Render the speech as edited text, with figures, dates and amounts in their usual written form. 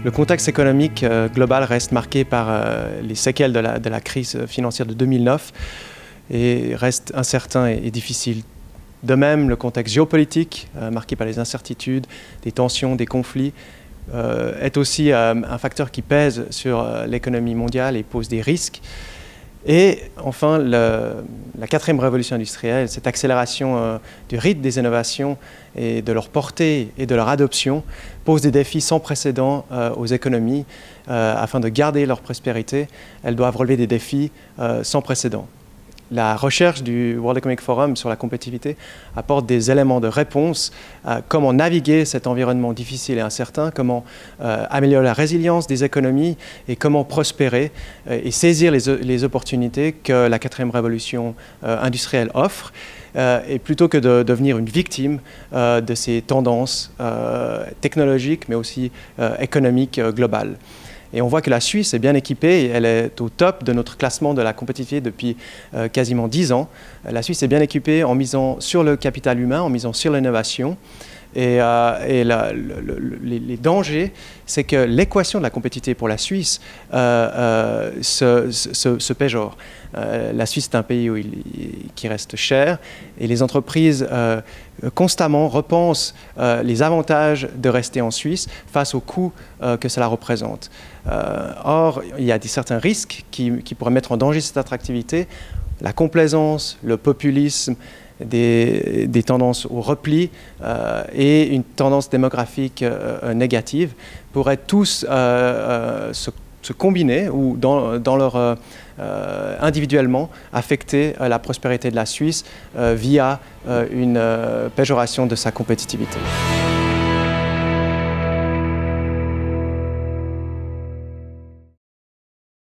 Le contexte économique global reste marqué par les séquelles de la crise financière de 2009 et reste incertain et difficile. De même, le contexte géopolitique, marqué par les incertitudes, des tensions, des conflits, est aussi un facteur qui pèse sur l'économie mondiale et pose des risques. Et enfin, la quatrième révolution industrielle, cette accélération du rythme des innovations et de leur portée et de leur adoption, pose des défis sans précédent aux économies. Afin de garder leur prospérité, elles doivent relever des défis sans précédent. La recherche du World Economic Forum sur la compétitivité apporte des éléments de réponse à comment naviguer cet environnement difficile et incertain, comment améliorer la résilience des économies et comment prospérer et saisir les opportunités que la quatrième révolution industrielle offre. Et plutôt que de devenir une victime de ces tendances technologiques mais aussi économiques globales. Et on voit que la Suisse est bien équipée, et elle est au top de notre classement de la compétitivité depuis quasiment 10 ans. La Suisse est bien équipée en misant sur le capital humain, en misant sur l'innovation. Et les dangers, c'est que l'équation de la compétitivité pour la Suisse se péjore. La Suisse est un pays qui reste cher et les entreprises constamment repensent les avantages de rester en Suisse face aux coûts que cela représente. Or, il y a certains risques qui pourraient mettre en danger cette attractivité. La complaisance, le populisme, des tendances au repli et une tendance démographique négative pourraient tous se combiner ou individuellement affecter la prospérité de la Suisse via une péjoration de sa compétitivité.